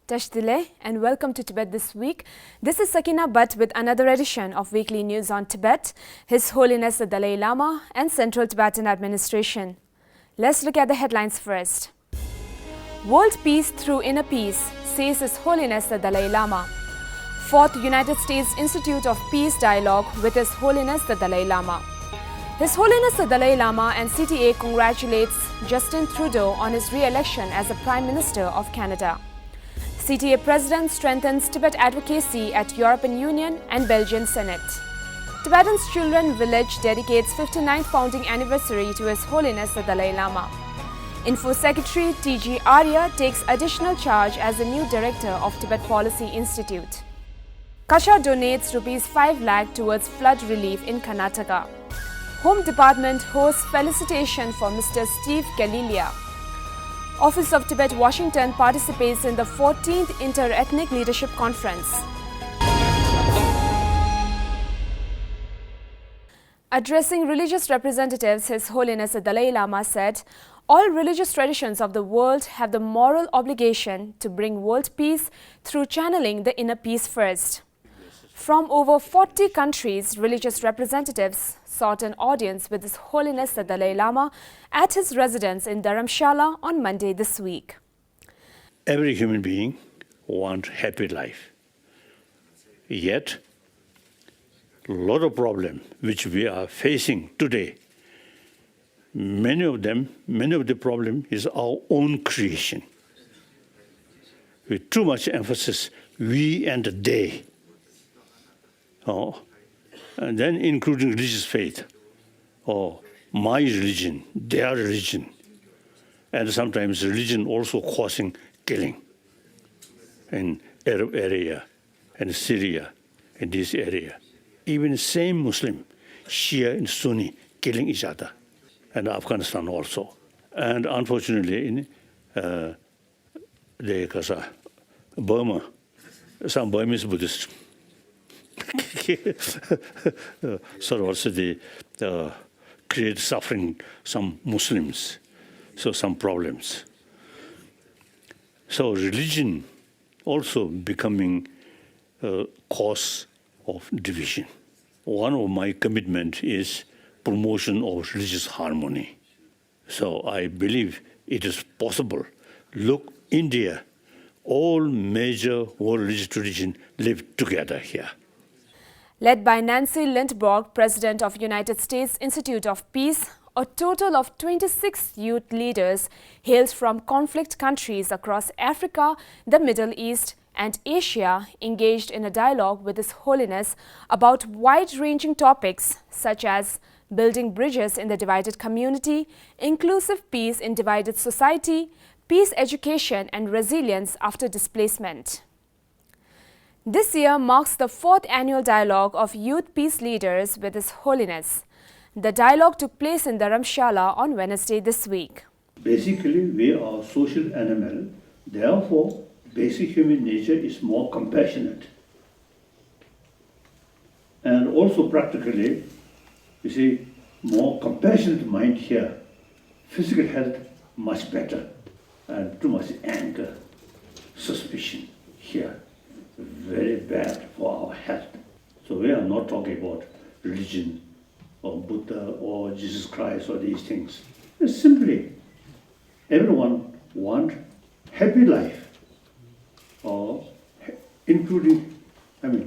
Tashdile and welcome to Tibet This Week. This is Sakina Bhatt with another edition of Weekly News on Tibet, His Holiness the Dalai Lama and Central Tibetan Administration. Let's look at the headlines first. World peace through inner peace, says His Holiness the Dalai Lama. Fourth United States Institute of Peace Dialogue with His Holiness the Dalai Lama. His Holiness the Dalai Lama and CTA congratulates Justin Trudeau on his re-election as the Prime Minister of Canada. CTA President strengthens Tibet advocacy at European Union and Belgian Senate. Tibetan's Children Village dedicates 59th founding anniversary to His Holiness the Dalai Lama. Info Secretary T.G. Arya takes additional charge as the new director of Tibet Policy Institute. Kasha donates Rs 5 lakh towards flood relief in Karnataka. Home Department hosts felicitation for Mr. Steve Galilia. Office of Tibet Washington participates in the 14th Interethnic Leadership Conference. Addressing religious representatives, His Holiness the Dalai Lama said, all religious traditions of the world have the moral obligation to bring world peace through channeling the inner peace first. From over 40 countries, religious representatives sought an audience with His Holiness the Dalai Lama at his residence in Dharamshala on Monday this week. Every human being wants happy life. Yet, a lot of problems which we are facing today, many of the problem is our own creation. With too much emphasis, we and they. And then including religious faith, or my religion, their religion, and sometimes religion also causing killing in Arab area and Syria, in this area. Even same Muslim, Shia and Sunni, killing each other, and Afghanistan also. And unfortunately, in Burma, some Burmese Buddhists. So also they create suffering some Muslims, so some problems. So religion also becoming a cause of division. One of my commitment is promotion of religious harmony. So I believe it is possible. Look, India, all major world religious traditions live together here. Led by Nancy Lindborg, President of United States Institute of Peace, a total of 26 youth leaders hailed from conflict countries across Africa, the Middle East and Asia engaged in a dialogue with His Holiness about wide-ranging topics such as building bridges in the divided community, inclusive peace in divided society, peace education and resilience after displacement. This year marks the 4th annual dialogue of youth peace leaders with His Holiness. The dialogue took place in Dharamshala on Wednesday this week. Basically, we are social animal. Therefore, basic human nature is more compassionate. And also practically, you see, more compassionate mind here. Physical health much better. And too much anger, suspicion here. Very bad for our health. So we are not talking about religion or Buddha or Jesus Christ or these things. It's simply everyone want happy life, or including, a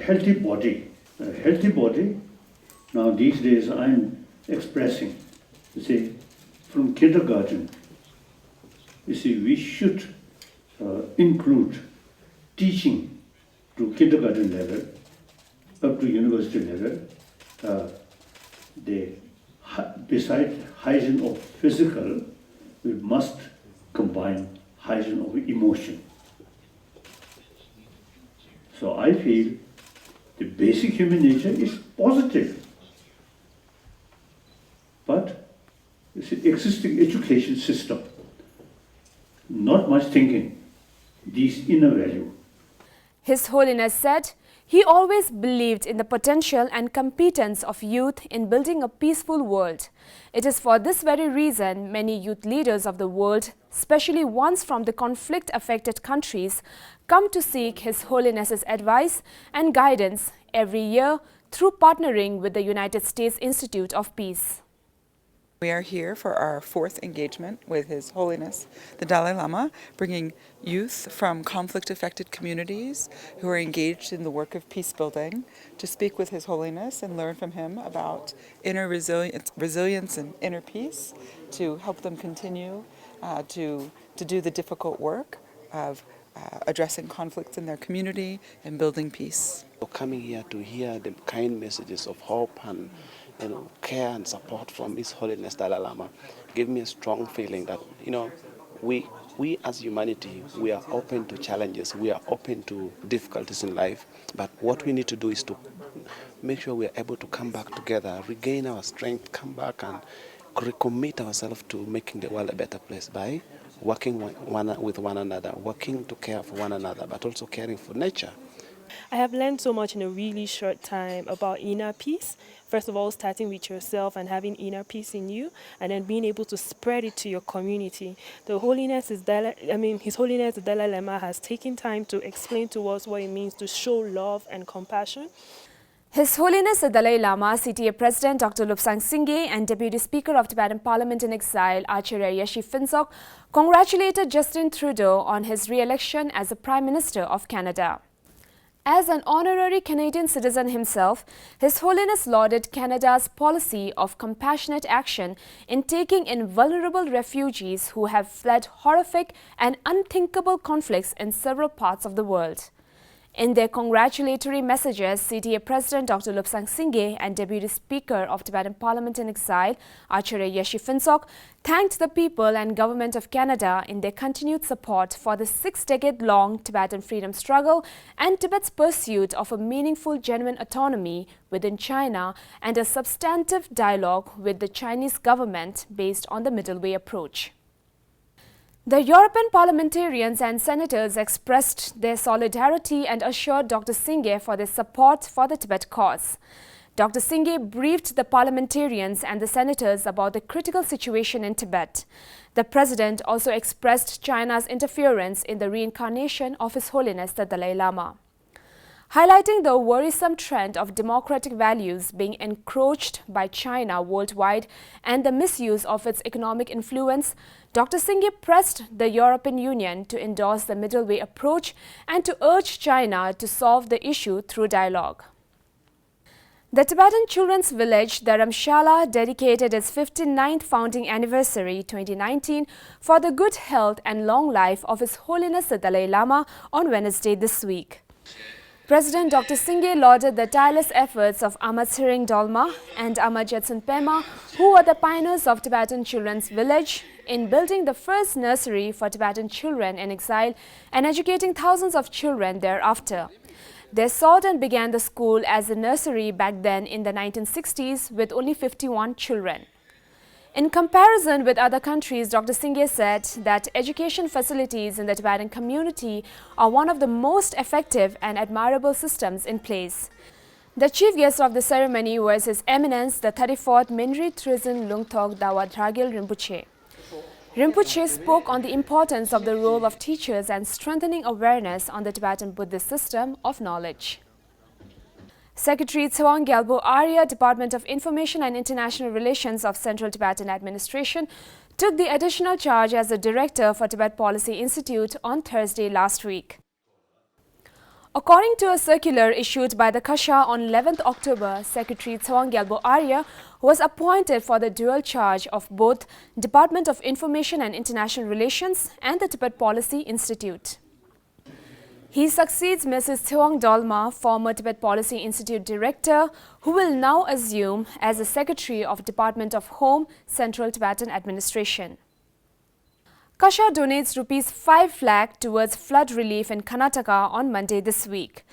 healthy body. A healthy body, now these days I'm expressing, you see, from kindergarten, you see, we should include teaching to kindergarten level, up to university level, beside hygiene of physical, we must combine hygiene of emotion. So I feel the basic human nature is positive. But it's an existing education system, not much thinking, these inner value. His Holiness said, He always believed in the potential and competence of youth in building a peaceful world. It is for this very reason many youth leaders of the world, especially ones from the conflict-affected countries, come to seek His Holiness's advice and guidance every year through partnering with the United States Institute of Peace. We are here for our fourth engagement with His Holiness, the Dalai Lama, bringing youth from conflict-affected communities who are engaged in the work of peace building to speak with His Holiness and learn from him about inner resilience and inner peace, to help them continue to do the difficult work of addressing conflicts in their community and building peace. Coming here to hear the kind messages of hope and care and support from His Holiness Dalai Lama gave me a strong feeling that we as humanity, we are open to challenges, we are open to difficulties in life, but what we need to do is to make sure we are able to come back together, regain our strength, come back and recommit ourselves to making the world a better place by working with one another, working to care for one another, but also caring for nature. I have learned so much in a really short time about inner peace. First of all, starting with yourself and having inner peace in you, and then being able to spread it to your community. His Holiness the Dalai Lama has taken time to explain to us what it means to show love and compassion. His Holiness the Dalai Lama, CTA President Dr. Lobsang Sangay and Deputy Speaker of Tibetan Parliament in Exile, Acharya Yeshi Phuntsok, congratulated Justin Trudeau on his re-election as the Prime Minister of Canada. As an honorary Canadian citizen himself, His Holiness lauded Canada's policy of compassionate action in taking in vulnerable refugees who have fled horrific and unthinkable conflicts in several parts of the world. In their congratulatory messages, CTA President Dr. Lobsang Sangay and Deputy Speaker of Tibetan Parliament in Exile, Acharya Yeshi Phuntsok, thanked the people and government of Canada in their continued support for the 6-decade-long Tibetan freedom struggle and Tibet's pursuit of a meaningful, genuine autonomy within China and a substantive dialogue with the Chinese government based on the middle way approach. The European parliamentarians and senators expressed their solidarity and assured Dr. Sangay for their support for the Tibet cause. Dr. Sangay briefed the parliamentarians and the senators about the critical situation in Tibet. The president also expressed China's interference in the reincarnation of His Holiness the Dalai Lama. Highlighting the worrisome trend of democratic values being encroached by China worldwide and the misuse of its economic influence, Dr. Sangay pressed the European Union to endorse the middle way approach and to urge China to solve the issue through dialogue. The Tibetan Children's Village, Dharamshala, dedicated its 59th founding anniversary 2019 for the good health and long life of His Holiness the Dalai Lama on Wednesday this week. President Dr. Sangay lauded the tireless efforts of Ama Tsering Dolma and Ama Jetsun Pema, who were the pioneers of Tibetan Children's Village, in building the first nursery for Tibetan children in exile and educating thousands of children thereafter. They sought and began the school as a nursery back then in the 1960s with only 51 children. In comparison with other countries, Dr. Sangay said that education facilities in the Tibetan community are one of the most effective and admirable systems in place. The chief guest of the ceremony was His Eminence, the 34th Minri Trizin Lungthog Dawa Dragil Rinpoche. Rinpoche spoke on the importance of the role of teachers and strengthening awareness on the Tibetan Buddhist system of knowledge. Secretary Tsewang Gyalpo Arya, Department of Information and International Relations of Central Tibetan Administration, took the additional charge as the Director for Tibet Policy Institute on Thursday last week. According to a circular issued by the Kasha on 11th October, Secretary Tsewang Gyalpo Arya was appointed for the dual charge of both Department of Information and International Relations and the Tibet Policy Institute. He succeeds Mrs. Tsewang Dolma, former Tibet Policy Institute Director, who will now assume as the Secretary of Department of Home Central Tibetan Administration. Kasha donates ₹5 lakh towards flood relief in Karnataka on Monday this week.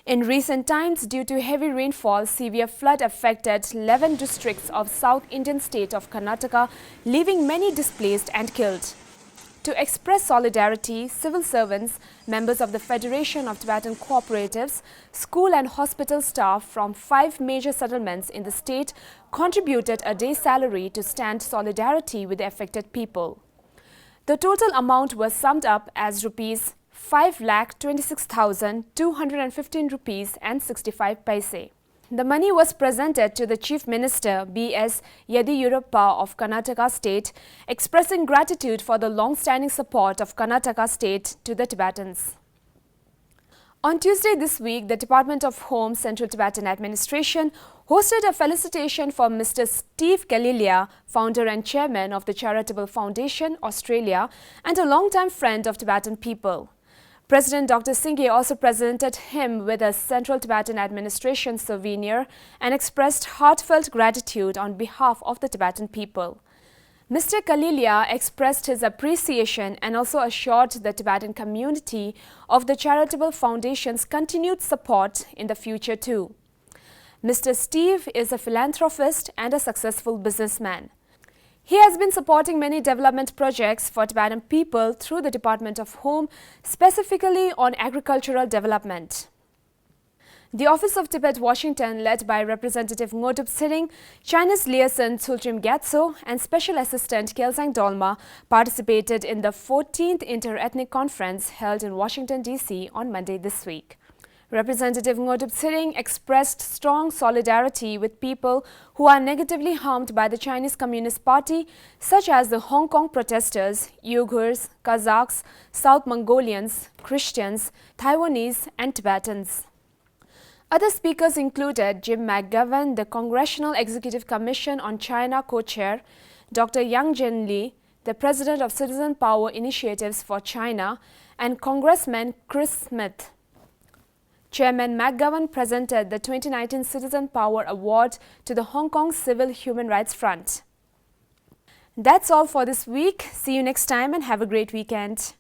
In recent times, due to heavy rainfall, severe flood affected 11 districts of South Indian state of Karnataka, leaving many displaced and killed. To express solidarity, civil servants, members of the Federation of Tibetan Cooperatives, school and hospital staff from 5 major settlements in the state contributed a day's salary to stand solidarity with the affected people. The total amount was summed up as rupees 5,26,215 rupees and 65 paise. The money was presented to the Chief Minister B.S. Yediyurappa of Karnataka State, expressing gratitude for the long-standing support of Karnataka State to the Tibetans. On Tuesday this week, the Department of Home Central Tibetan Administration hosted a felicitation for Mr. Steve Kalilia, founder and chairman of the Charitable Foundation, Australia, and a longtime friend of Tibetan people. President Dr. Sangay also presented him with a Central Tibetan Administration souvenir and expressed heartfelt gratitude on behalf of the Tibetan people. Mr. Kalilia expressed his appreciation and also assured the Tibetan community of the Charitable Foundation's continued support in the future too. Mr. Steve is a philanthropist and a successful businessman. He has been supporting many development projects for Tibetan people through the Department of Home, specifically on agricultural development. The Office of Tibet Washington, led by Representative Ngodup Sering, China's liaison Tsultrim Gyatso, and Special Assistant Kelsang Dolma participated in the 14th Interethnic Conference held in Washington, D.C. on Monday this week. Representative Ngodup Sering expressed strong solidarity with people who are negatively harmed by the Chinese Communist Party, such as the Hong Kong protesters, Uyghurs, Kazakhs, South Mongolians, Christians, Taiwanese, and Tibetans. Other speakers included Jim McGovern, the Congressional Executive Commission on China co-chair, Dr. Yang Zhenli, the President of Citizen Power Initiatives for China, and Congressman Chris Smith. Chairman McGovern presented the 2019 Citizen Power Award to the Hong Kong Civil Human Rights Front. That's all for this week. See you next time and have a great weekend.